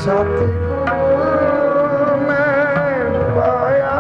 सतगुरु मैं पाया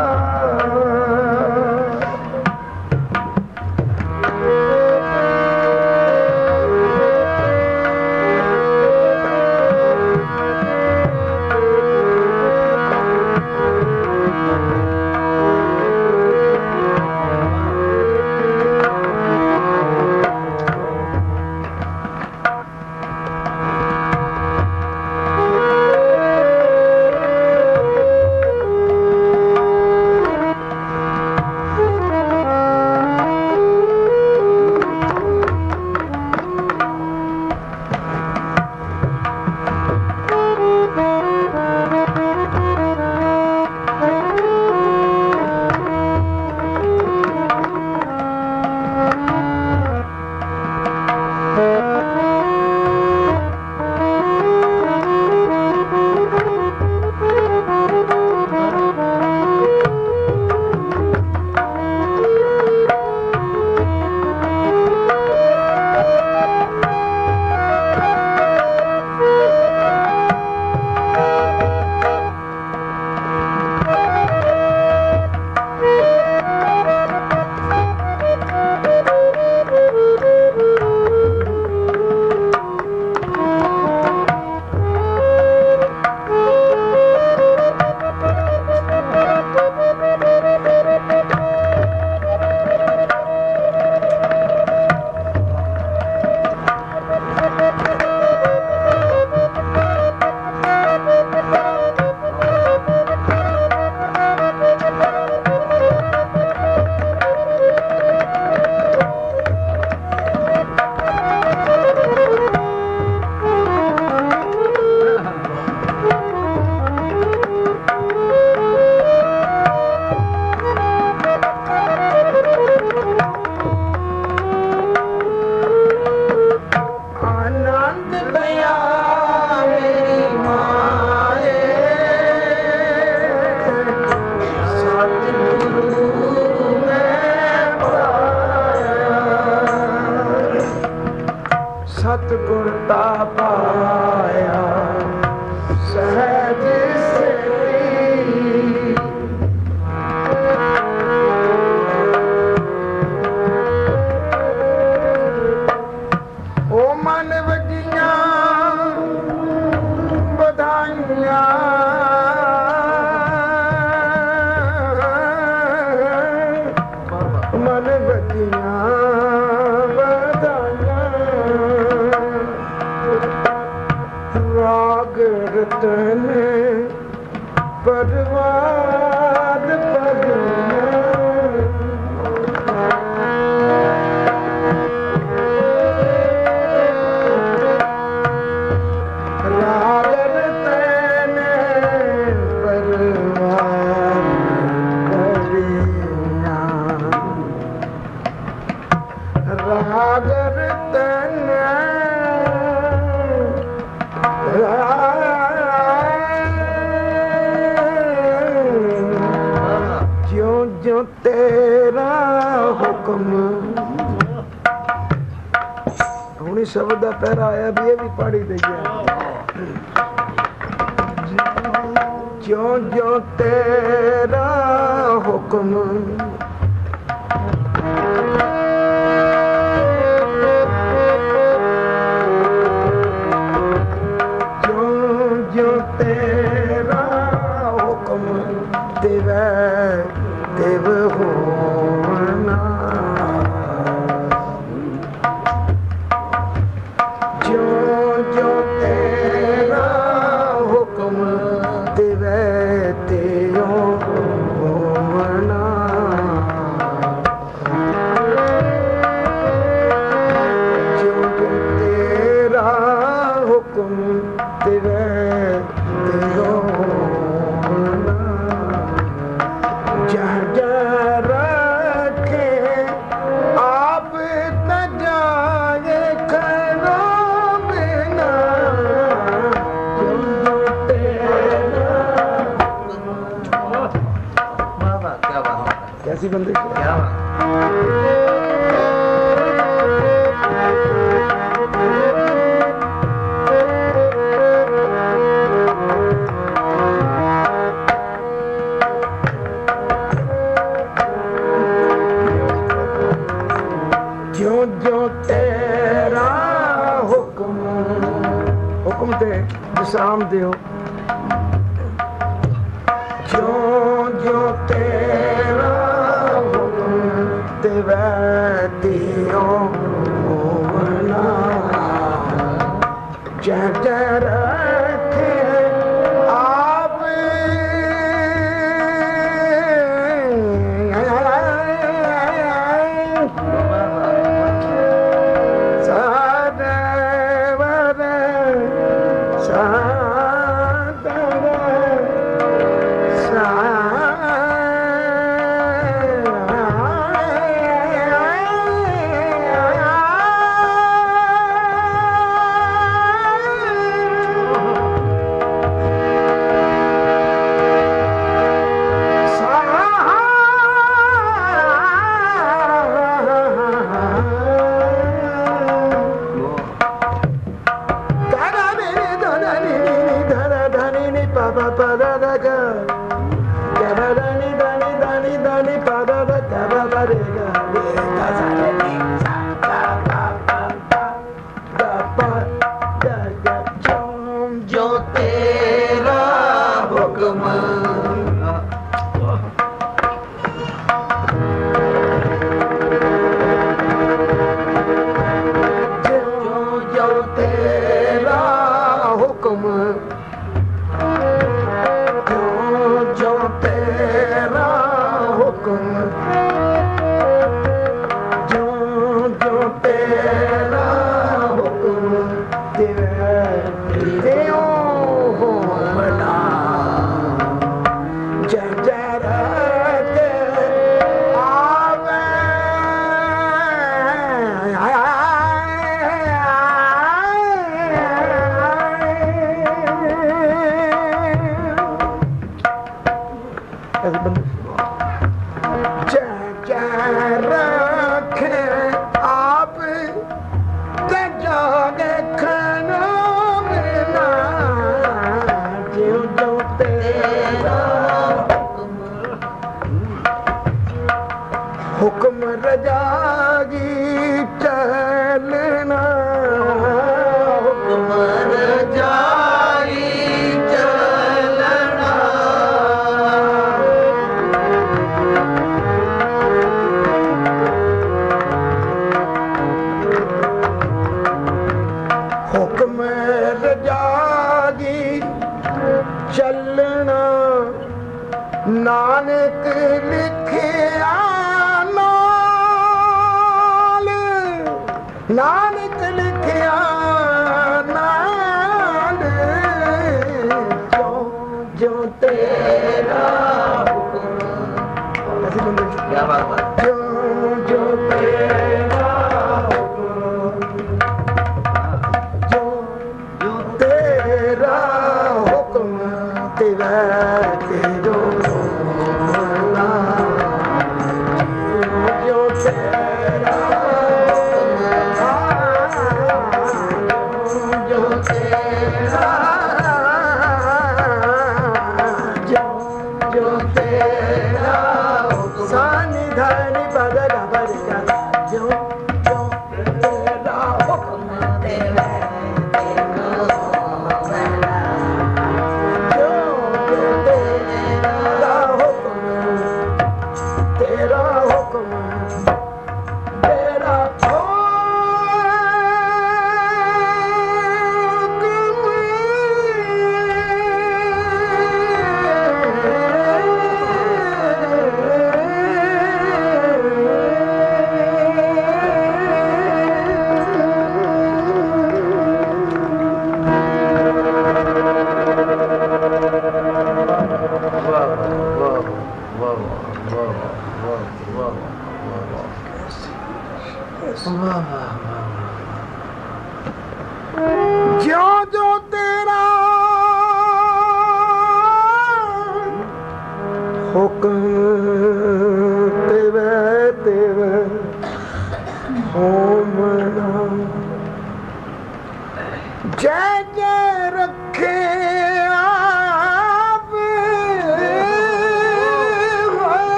सतगुर ता पाया सहज सिद्धि ओ मन वजियां बधाइयां मन वजियां रतन परवाद राग रतन परवाद राग रतन जो तेरा हुक्म हुणी शब्द का पैरा आया भी ये भी पढ़ी दे जो जो तेरा हुक्म जो जो तेरा हुक्म देवे देव होना जो जो तेरा हुक्म देवे तेयो होना जो जो तेरा हुक्म देवे तेयो जह रखे आप न जाए खरो बिना कैसी बंदे क्या विश्राम दियो। ज्यों ज्यों तेरा हुक्म तिवैतियों होवना, जय जय रखे आप हुक्म रजागी चलना, हुक्म रजागी चलना, हुक्म रजागी चलना, नानक लिखिया नानक लिखिया नाल, ज्यों ज्यों तेरा हुक्म, ज्यों ज्यों तेरा हुक्म, ज्यों ज्यों तेरा हुक्म तिवैतियों होवना, ज्यों ज्यों तेरा ज्यों ज्यों तेरा हुक्म तिवै होवना, जय जय रखे आप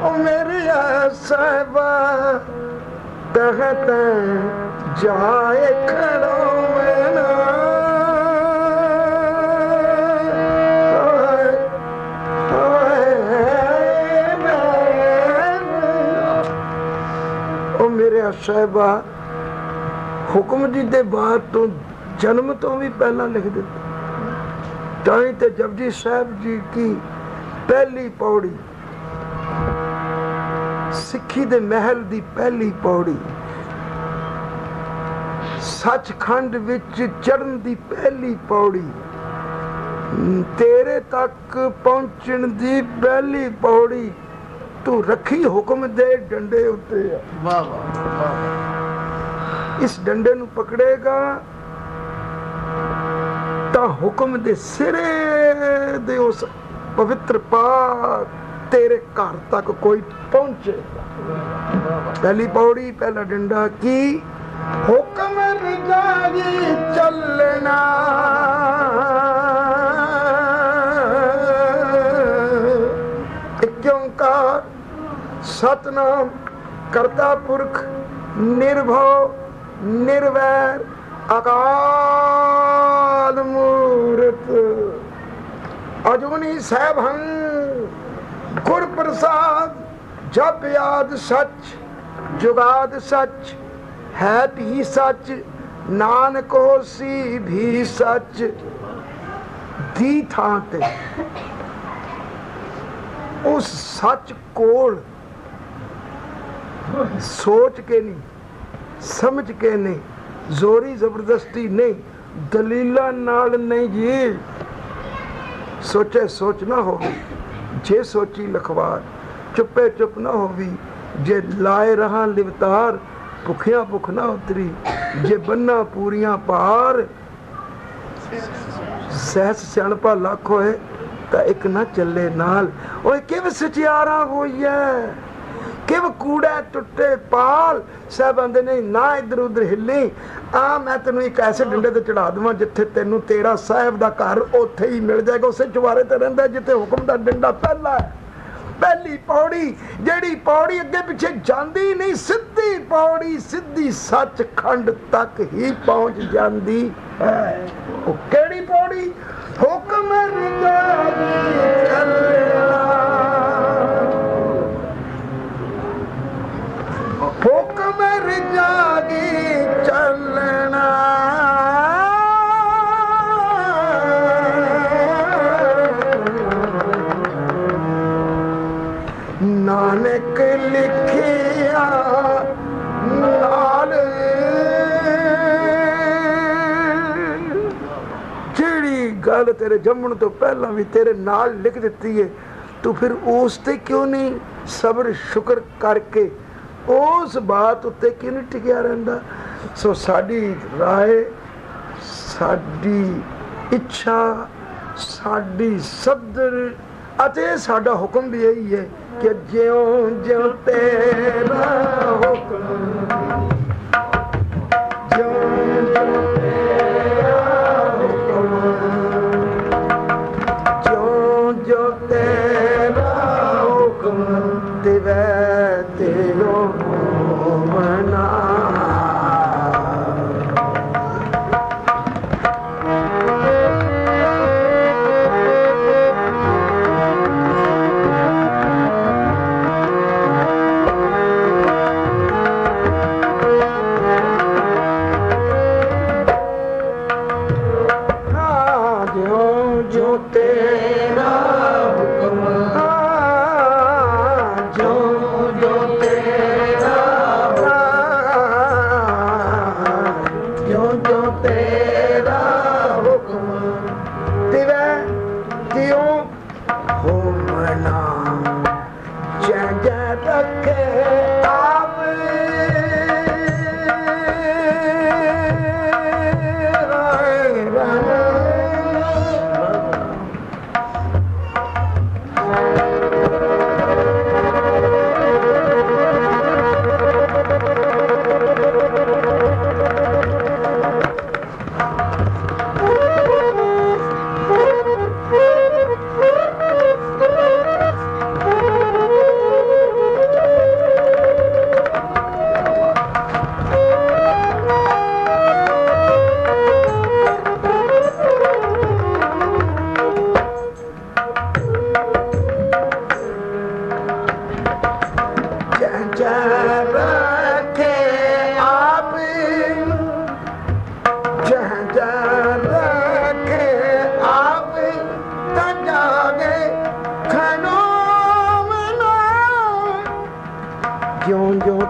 ओ मेरे साहिबा कहते जाए खड़ोवे ना ओ मेरे साहिबा हुक्म जी दे बाद तो जन्म तो भी पहला लिख दिता ताई ते जपजी साहब जी की पहली पौड़ी सिक्खी दे महल दी पहली पौड़ी सचखंड विच चढ़न दी पहली पौड़ी तेरे तक पहुंचण दी पहली पौड़ी तू रखी हुक्म दे डंडे उत्ते वाह वाह इस डंडे नू पकड़ेगा ता हुक्म दे सिरे दे उस पवित्र पाक तेरे घर तक कोई पहुंचे पहली पौड़ी पहला डंडा की हुक्म रिजागी चलना एक ओंकार सतनाम करता पुरख निर्भव निर्वैर अकाल मूरत अजूनी सहभं गुर प्रसाद जप याद सच जुगाद सच है भी सच नानक होसी भी सच दी थां ते उस सच कोल सोच के नहीं समझ के नहीं जोरी जबरदस्ती नहीं दलीला नाल नहीं जी सोचे सोच ना हो जे सोची लखवार चुपे चुप ना होवी जे लाए रहा लिवतार भुखिया भुख ना उतरी जे बन्ना पूरियां पार सहस सियाणपा लख होए ता एक ना चले नाल ओए किव सचियारा होई है किव कूड़ा टुटे पाल साहब आंदे ने ना इधर उधर हिली आ मैं तेन एक ऐसे डंडे ते चढ़ा देवां जिथे तेनू तेरा साहब दा घर उत्थे ही मिल जाएगा उसे चुबारे ते रहिंदा जिथे हुक्म दा डंडा पहला है पहली पौड़ी जेड़ी पौड़ी अगे पिछे जांदी नहीं सीधी पौड़ी सीधी सचखंड तक ही पहुंच जांदी है वो केड़ी पौड़ी हुक्म रिजागी चलना हुक्म रिजागी चलना नानक लिखिया नाल जेड़ी गल तेरे जम्मण तो पहला भी तेरे नाल लिख दिती है तू फिर उस ते क्यों नहीं सब्र शुक्र करके उस बात उत्ते क्यों नहीं टिकिया रहिंदा सो साडी राय साडी इच्छा साडी सदर अते साडा हुक्म भी यही है कि ज्यों ज्यों तेरा हुक्म ज्यों ज्यों तेरा हुक्म ज्यों ज्यों तेरा हुक्म दिवै तेरो मना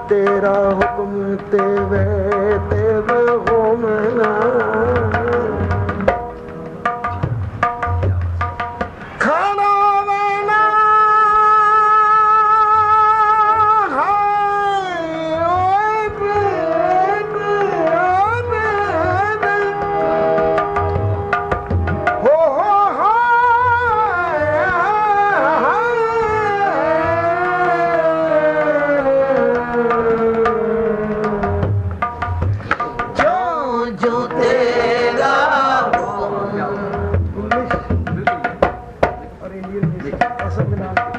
तेरा हुक्म तेवे तेवे होमना खाना बना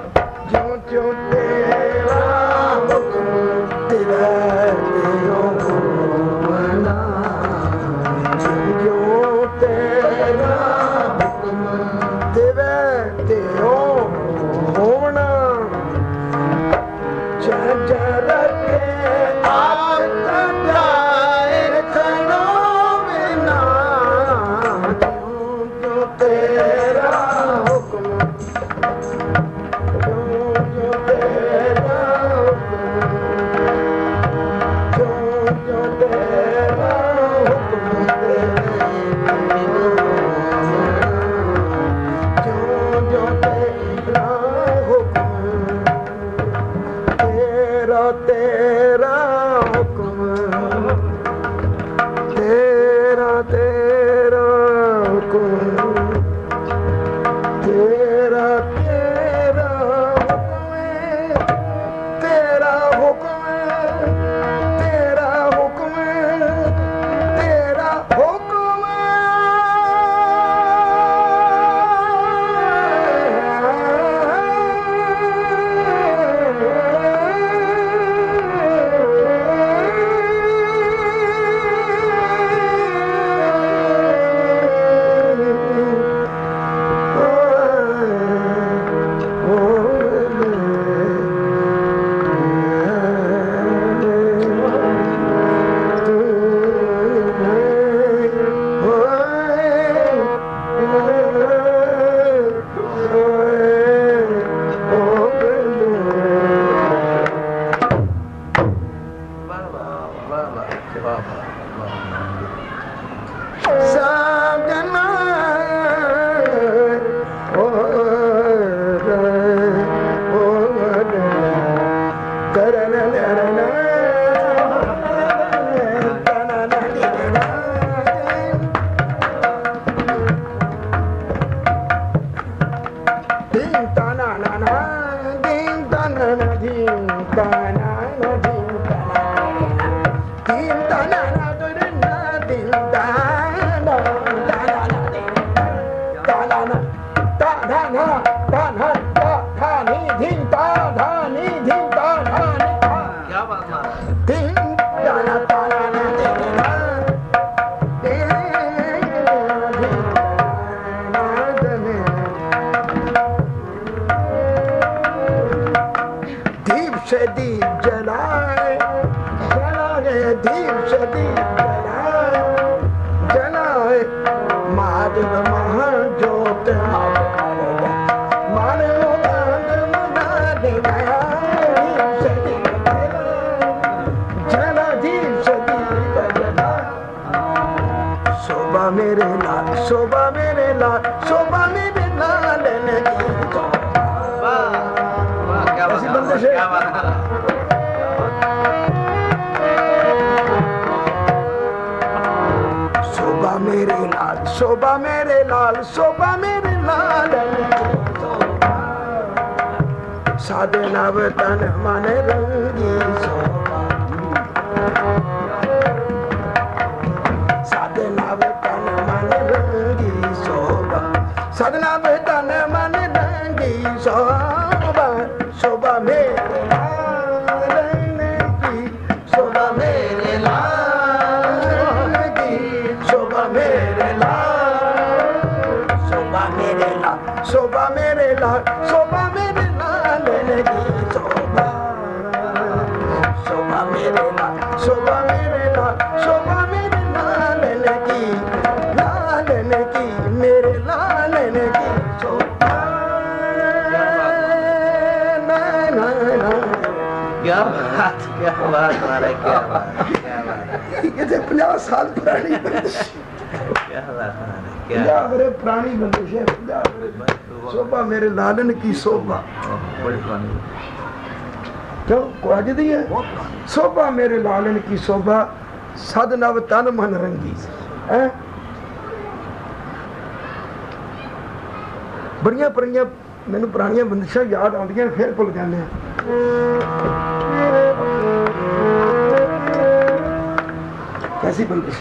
शोभा मेरे लाल शोभा मेरे लाल साधे नव तन मन रंगी शोभा साधे नव तन मन रंगी शोभा साधना तन मन रंगी शोभा शोभा मेरे लाल की शोभा मेरे लाल की शोभा मेरे शोभा मेरे लाल शोभा मेरे लाल की शोभा शोभा मेरे लाल शोभा मेरे लाल शोभा मेरे लाल की मेरे लाल की शोभा ना ना ना क्या क्या बात महाराज, क्या बात, क्या बात। ये 50 साल पुरानी बंदिश, क्या बात महाराज, क्या 50 बड़े पुरानी बंदिश है। 50 बड़े शोभा मेरे लालन की शोभा, बड़ी पुरानी। क्यों कुछ दी है शोभा मेरे लालन की शोभा, सद नव तन मन रंगी है। बड़िया बड़िया मैनू पुरानियां बंदिशां याद आउंदियां, फिर भुल जाने। कैसी बंदिश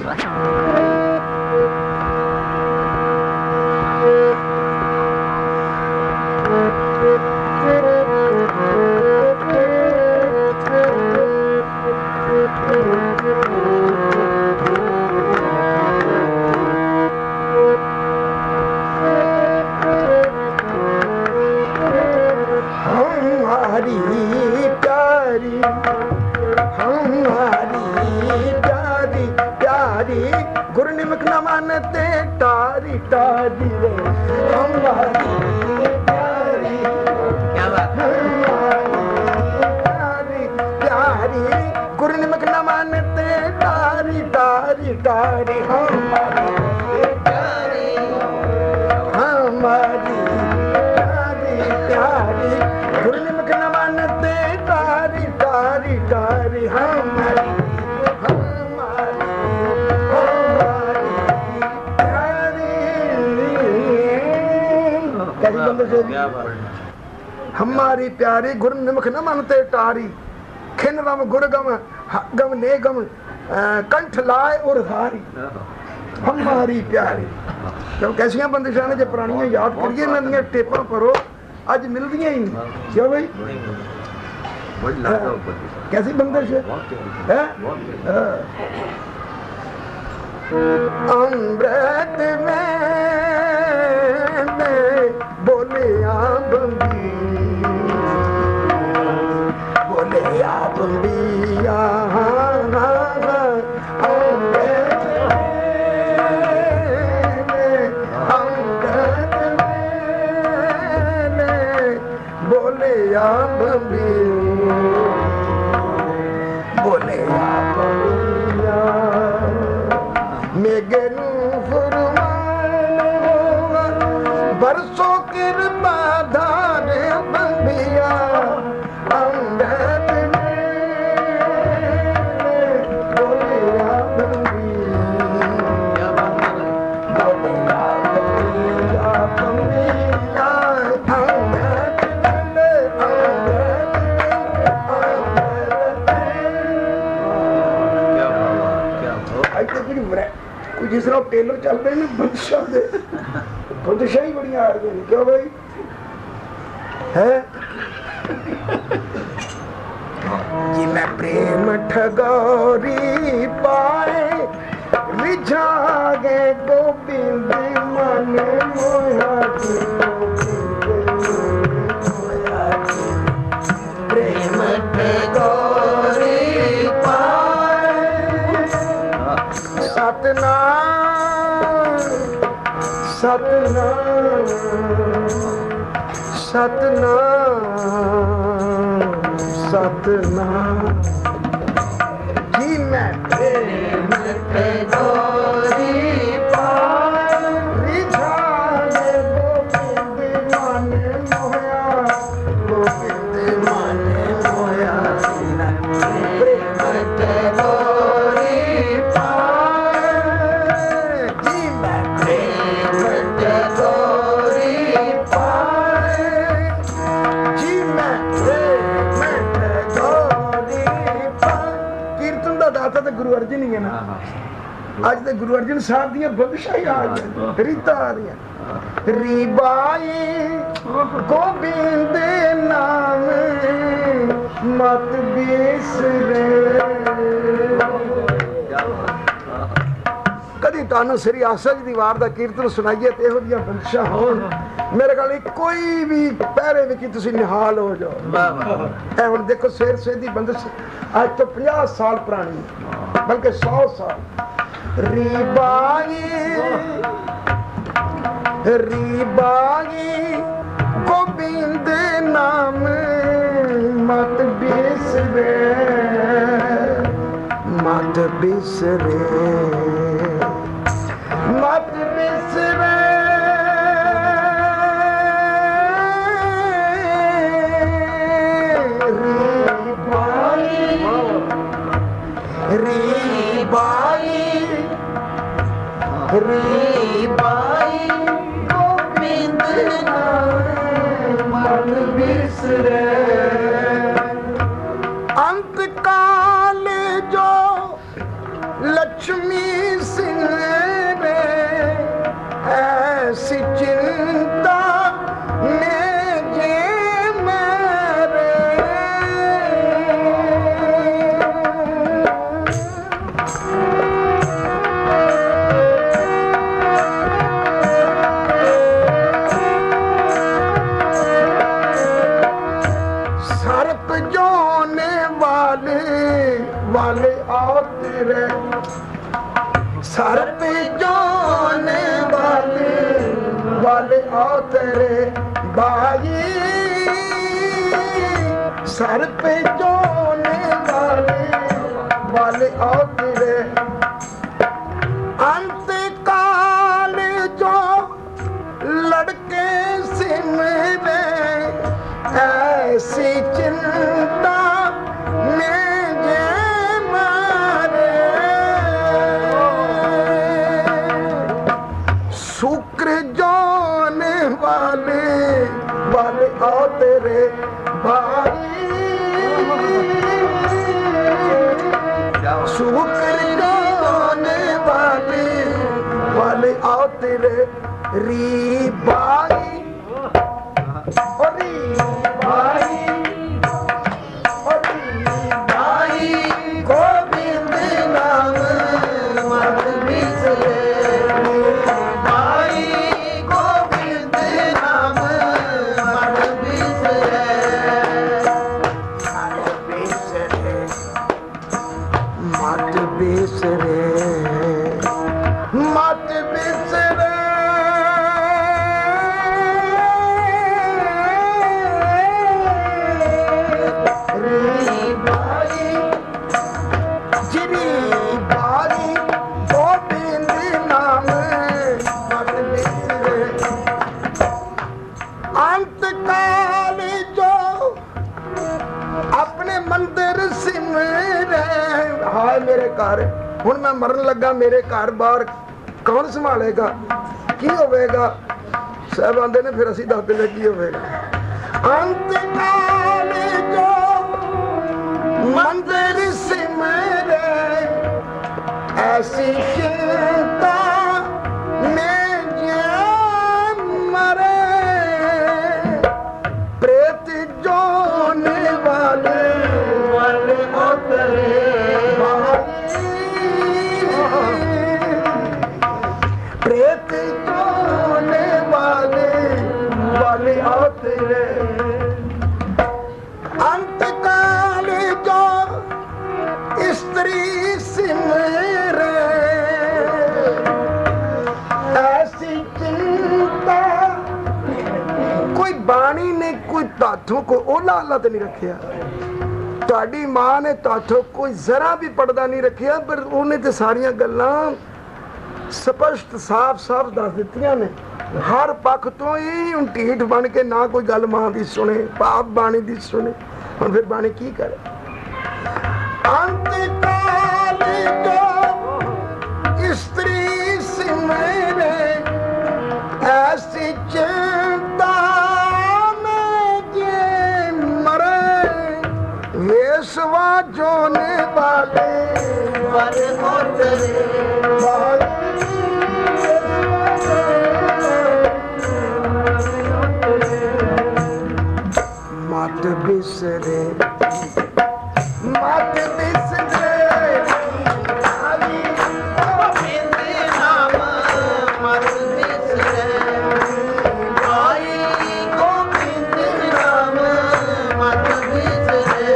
गुरु निमक न मानते तारी तारी रे हमारी प्यारी, क्या बात। प्यारी प्यारी गुरु निमक न मानते तारी तारी तारी हमारी प्यारी, हमारी प्यारी प्यारी गुरु निमक न मानते तारी तारी तारी हमारी। हमारी प्यारी गुरु निमख न मानते टारी, खिन रम गुर गम गम ने गम कंठ लाए और हारी। हमारी प्यारी तो कैसियां बंदिशां ने, जो पुरानियां याद करिए नवियां टेपां परो अज मिलदियां ही नहीं। क्यों भाई कैसी बंदिश है? अमृत में बोलिया बंदी, बोलिया बंदिया बोलिया बंदी, बोलिया बंदिया मेघनू फुरमान बरसों कृपा धारे बंदिया अमृत में बोलिया बंदिया, बोलिया बंदिया बंदिया अमृत में कोई जिस तरह टेलर चल रहे हैं बंदिशा दे, बंदिशा ही बड़ी आ रही है। क्यों भाई है जी मैं प्रेम ठगोरी पाए रिझागे गोविंद मन मोया जी, प्रेम ठगोरी सतनाम सतनाम सतनाम सतनाम जी मैं प्रेम ठगोरी पाए रिझागे गोविंद मन मोया, गोविंद मन मोया प्रेम ठगोरी गुरु अर्जन ही है ना। अज तो गुरु अर्जन साहब दी बंदिशां ही आ गई, रीतां आ रही। रीबाई गोबिंद नाम मत बिसरे, कदी तुहानू श्री आसा जी दी वार दा कीर्तन सुनाइए तो इहो जिहियां बंदिशां होण, मेरे ख्याल कोई भी पहरे विच तुसीं निहाल हो जाओ। ऐ हुण देखो सवेर सवेर दी बंदिश अज तो 50 साल पुरानी, बल्कि 100 साल। रीबाई रीबाई गोविंद नाम मत बिसरे, मत बिसरे मत बिसरे री बाई गोविंद मत बिसरे अंत काल जो लक्ष्मी सिंह ने ऐसी चिंता में जे मेरे सर्प जोने वाले आओ तेरे सर्प जोने वाले आओ तेरे भाई सर्प जोने वाले आओ तेरे अंत काल जो लड़के सिमरे ऐसी चिंता में जे मारे शुक्र जोने वाले आओ तेरे भाई शुक्र जोने वाले आओ तेरे री बाई गोविंद नाम मत बिसरे भाई गोविंद नाम मत बिसरे मत बिसरे मत बिसरे अंत काल जो अपने मंदिर सिमरे हाय मेरे घर हुण मैं मरन लगा मेरे घर बाहर कौन संभालेगा की होवेगा साहब आंदे ने फिर असीं दस दिने की होवेगा अंत काल जो मंदिर सिमरे ऐसी चिंता में जे मरे प्रेत जोने वाले उतरे प्रेत जोने वाले उतरे अंत काल जो स्त्री सिमरे ऐसी चिंता कोई बाणी ने कोई ताथों को ओला अल्लाह तो नहीं रखिया ताड़ी मां ने ताथों कोई जरा भी पर्दा नहीं रखिया पर उन्हें तो सारिया गल्लां स्पष्ट साफ साफ दस दित्तियां ने हर पक्ष तो ही हुण ढीठ बन के ना कोई गल मां दी सुने पाप बाणी दी सुने हुण फिर बाणी की करे अंत काल जो स्त्री सिमरे ऐसी चिंता में जे मरे वेशवा जोने वाले मत बिसरे मत बिसरे गोविंद नाम मत बिसरे भाई गोविंद नाम मत बिसरे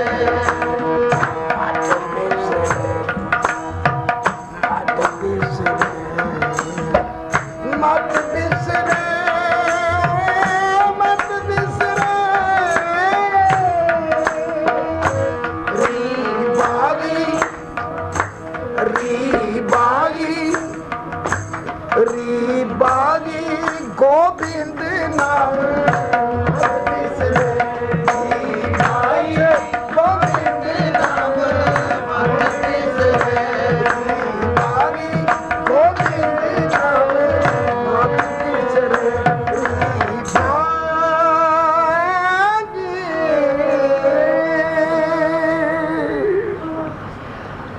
मत बिसरे गोविंद नाम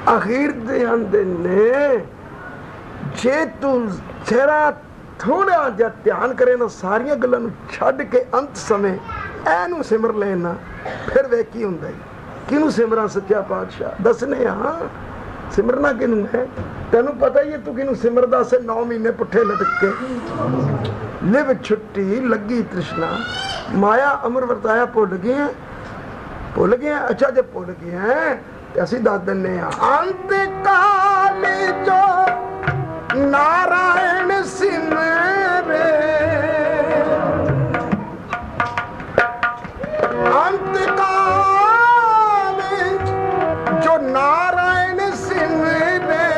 अखीर दे आंदे ने जे तू जरा थोड़ा जिहा ध्यान करे ना सारिया गल्लां नूं छड्ड के अंत समय ऐनू सिमर लेना फिर वे की हुंदा किनू सिमरा सच्चा पातशाह दसने हाँ सिमरना किनू है तेनू पता ही है तू किनू सिमरदा से 9 महीने पुट्ठे लटक के लिव छुट्टी लगी तृष्णा माया अमर वर्ताया भुल गए अच्छा जे भुल गए हैं ਅਸੀਂ ਦੱਸ ਦਿੰਨੇ ਆ ਅੰਤ ਕਾਲ ਜੋ ਨਾਰਾਇਣ ਸਿਮਰੇ ਅੰਤ ਕਾਲ ਜੋ ਨਾਰਾਇਣ ਸਿਮਰੇ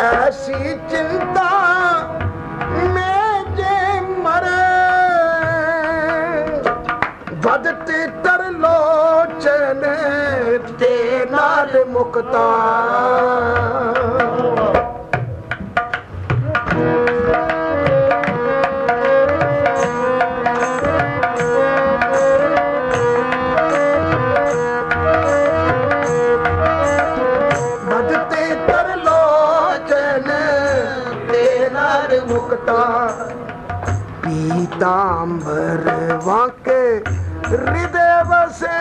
ਐਸੀ ਚਿੰਤਾ ਮੈਂ ਜੇ ਮਰੇ ਵਧਤੇ ਤਰਲੋਚਨ ते नाल मुक्ता बजते तरलोचन ते नाल मुक्ता पीतांबर वाके हृदय बसे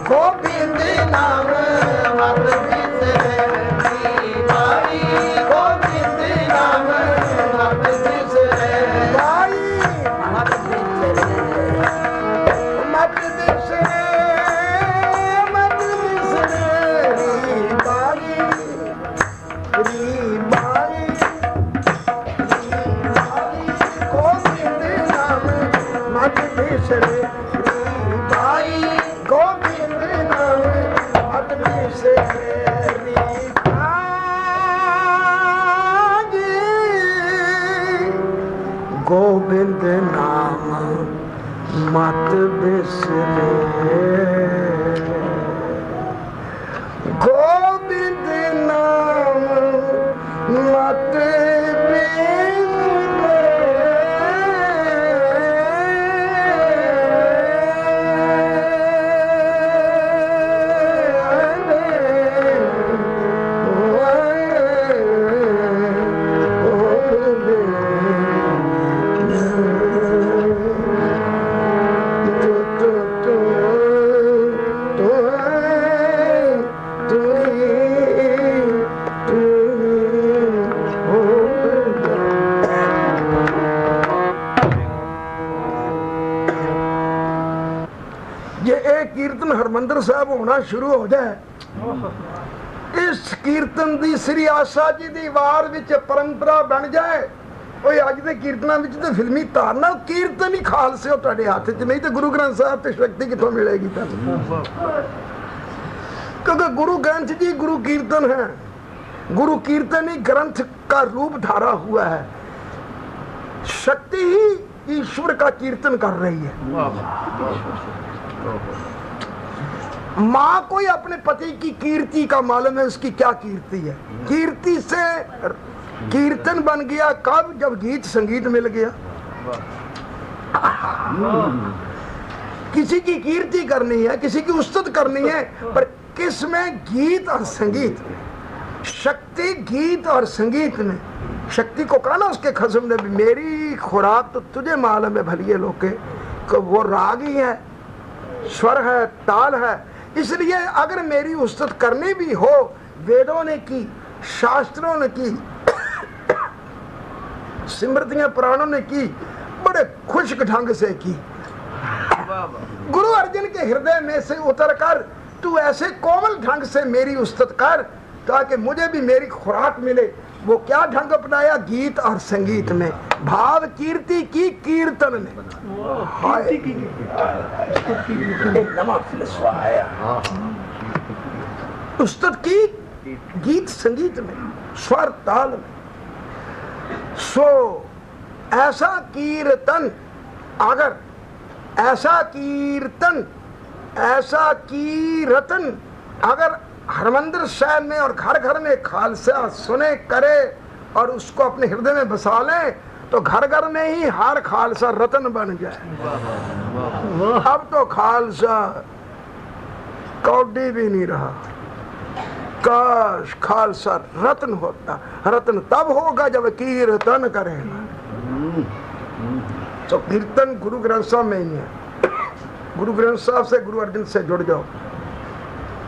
गोविंद नाम मत बिसरे गोविंद नाम मत बिसरे मत बिसरे मत बिसरे मत बिसरे गोविंद नाम मत बिसरे गोविंद नाम मत बिसरे गोविंद नाम मत कीर्तन हरमंदर साहब होना शुरू हो जाए इस कीर्तन दी श्री आशा जी दी वार विच परंपरा बन जाए अज के कीर्तना तो फिल्मी धारना कीर्तन ही खालसे तुहाडे हाथ च नहीं तो गुरु ग्रंथ साहब ते शक्ति कितों मिलेगी क्योंकि गुरु ग्रंथ जी गुरु कीर्तन है गुरु कीर्तन ही ग्रंथ का रूप धारा हुआ है शक्ति ही ईश्वर का कीर्तन कर रही है माँ कोई अपने पति की कीर्ति का मालूम है उसकी क्या कीर्ति है कीर्ति से कीर्तन बन गया कब जब गीत संगीत मिल गया किसी की कीर्ति करनी है किसी की उस्तत करनी है पर किस में गीत और संगीत शक्ति गीत और संगीत में, शक्ति को कहा ना उसके खसम ने भी, मेरी खुराक तो तुझे मालूम है भलिए लोके, वो राग ही है, स्वर है, ताल है। इसलिए अगर मेरी उस्तत करनी भी हो, वेदों ने की, शास्त्रों ने की, स्मृतियां पुराणों ने की, बड़े खुश्क ढंग से की। गुरु अर्जुन के हृदय में से उतर कर तू ऐसे कोमल ढंग से मेरी उस्तत कर ताकि मुझे भी मेरी खुराक मिले। वो क्या ढंग अपनाया? गीत और संगीत में, भाव कीर्ति की कीर्तन में। उस्तत की गीत संगीत में, स्वर ताल में। सो ऐसा कीर्तन, अगर ऐसा कीर्तन, ऐसा कीर्तन अगर हरमंदिर साहब में और घर घर में खालसा सुने करे और उसको अपने हृदय में बसा ले, तो घर घर में ही हर खालसा रतन बन जाए। अब तो खालसा कौडी भी नहीं रहा। काश खालसा रत्न होता। रत्न तब होगा जब कीर्तन करेगा। तो कीर्तन गुरु ग्रंथ साहब में ही है। गुरु ग्रंथ साहब से, गुरु अर्जुन से जुड़ जाओ,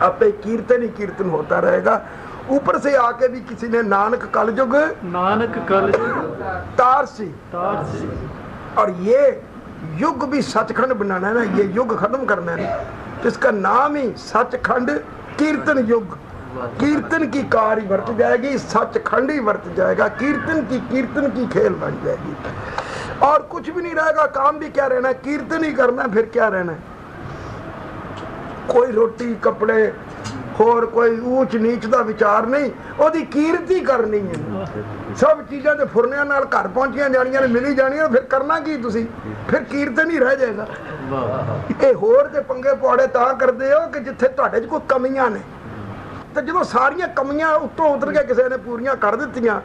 आपे कीर्तन ही कीर्तन होता रहेगा। ऊपर से आके भी किसी ने नानक कलयुग, नानक कलयुग तारसी, और ये युग भी सचखंड बनाना है ना, ये युग खत्म करना है, तो इसका नाम ही सचखंड कीर्तन युग। कीर्तन की कार ही वर्त जाएगी, सचखंड ही वर्त जाएगा, कीर्तन की खेल बन जाएगी और कुछ भी नहीं रहेगा। काम भी क्या रहना है? कीर्तन ही करना है। फिर क्या रहना है? कोई रोटी कपड़े होर कोई ऊंच नीच का विचार नहीं, ओदी कीर्ति करनी है। सब चीज़ां ते फुरनियां नाल घर पहुंचियां जानियां ने, मिली जानियां, फिर करना की तुसी? फिर कीर्तन ही रह जाएगा। ये होर ते पंगे पौड़े तां करदे हो कि जिथे तुहाडे च कोई कमियां ने, तो जो सारिया कमियां उत्तों उतर के किसी ने पूरियां कर दित्तियां,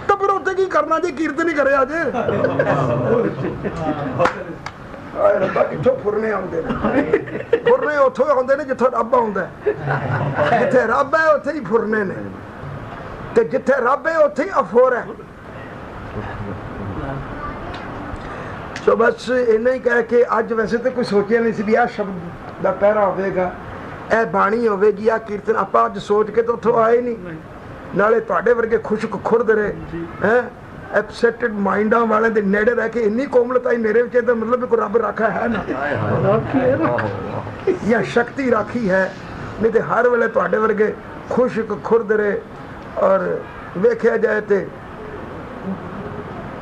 तो फिर उत्ते की करना जी? कीर्तन ही करे अजे। किथों फुरने आउंदे ने? फुरने उत्थों आउंदे ने जिथों रब आउंदा है। जिथे रब है उत्थे ही फुरने ने, ते जिथे रब है उत्थे ही अफोर है। तो बस इन्ना ही कह के अज वैसे तो कोई सोचिया नहीं सी भी आ शब्द दा पहरा होवेगा, ए बाणी होवेगी, आ कीर्तन। आप अज सोच के तो उत्थों आए नहीं। नाले तुहाडे वर्गे खुशक खुरदरे हैं एपसेटेड माइंडा वाले दे नेड़े रह के इन्नी कोमलता ही मेरे विच, मतलब कोई रब रखा है ना, या शक्ति राखी है। नहीं तो हर वेले तुहाडे वर्गे खुशक खुरदरे और वेख्या जाए तो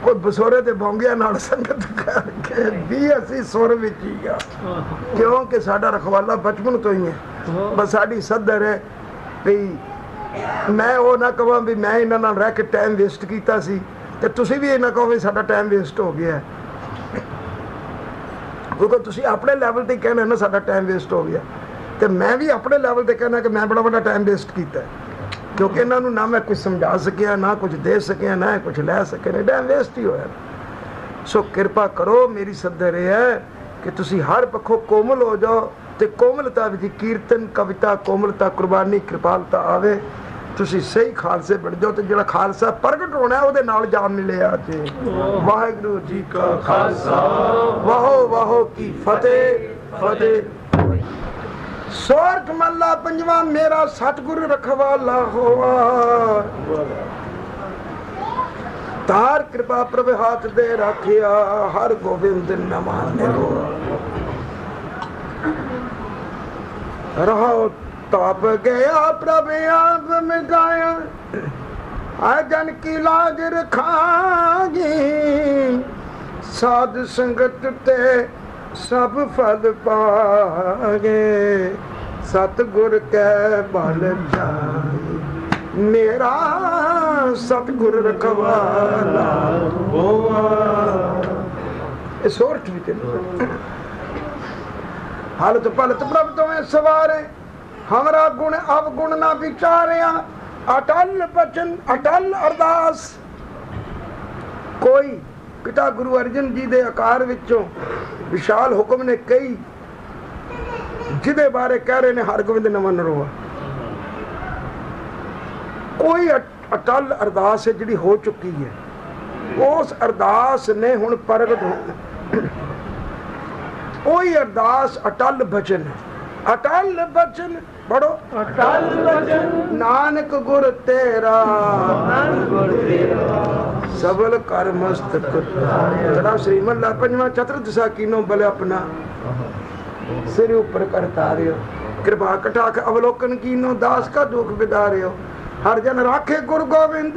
कोई बसोरे ते बौंगिया नाल संगत करके भी असी सुर विच ही आ, क्योंकि साडा रखवाला बचपन तो ही है। बस साडी सदर है भी मैं वो ना कहां भी मैं इन्हां नाल रह के टाइम वेस्ट कीता सी, ते तुसीं भी इन्ना कहो भी साडा टाइम वेस्ट हो गया। क्योंकि तुसीं अपने लैवल ते कहना ना साडा टाइम वेस्ट हो गया, ते मैं भी अपने लैवल ते कहना कि मैं बड़ा बड़ा टाइम वेस्ट कीता है, क्योंकि इन्हों ना मैं कुछ समझा सकिया, ना कुछ दे सकिया, ना कुछ लै सके, नहीं टाइम वेस्ट ही होया। सो कृपा करो, मेरी सदर यह है कि तुसी हर पक्षों कोमल हो जाओ, ते कोमलता विच कीर्तन कविता कोमलता कुर्बानी कृपालता आवे, तुसी सही खालसे बन जाओ, तो जिहड़ा खालसा प्रगट होना है उहदे नाल जा मिले आजे। वाहिगुरू जी का खालसा, वाहो वाहो की फतेह फतेह। सोरठ मल्ला पंजवा मेरा सतगुरु रखवाला होवा, तार कृपा प्रभ हाथ दे रखिया, हर गोविंद न माने हो। रहो ताप गया प्रभ आप में गाया, जन की लाज रखागी, साध संगत ते सब फल पागे, सतगुर के बल जाए, मेरा सतगुर रखवाला होवा। सोरठ भी चलो हालत पलत प्रभ तुम्हें सवारे, हमरा गुण अवगुण ना विचारिया, अटल बचन अटल अरदास। कोई पिता गुरु अर्जन जी दे आकार विचों विशाल हुक्म ने कई जिदे बारे कह रहे ने हर गोविंद नमन रोआ। कोई अटल अरदास है जिहड़ी हो चुकी है, उस अरदास ने हुण प्रगट होना। कोई अरदास अटल बचन है, अटल बचन पढ़ो, अटल बचन नानक गुर तेरा, नानक गुर तेरा सबल कर मस्तक जड़ा श्रीमन ला पंजवा चतुर दिशा कीनो बल अपना सिर ऊपर कर तारियो, कृपा कटाख अवलोकन कीनो दास का दुख बिदारियो, हर जन राखे गुरु गोविंद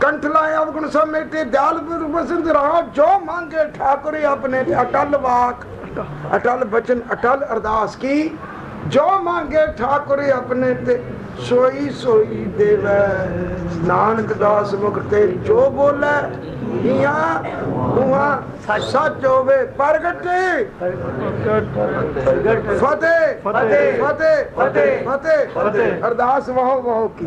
कंठ लाए अवगुण समेटे दयाल बसंत रहा, जो मांगे ठाकुर अपने अटल वाक अटल बचन अटल अरदास की, जो मांगे ठाकुर अपने ते सोई सोई देवे, नानक दास मुख ते जो बोले हिया हुआ सच होवे प्रगटे, फतेह फतेह फतेह फतेह अरदास वहो वहो की।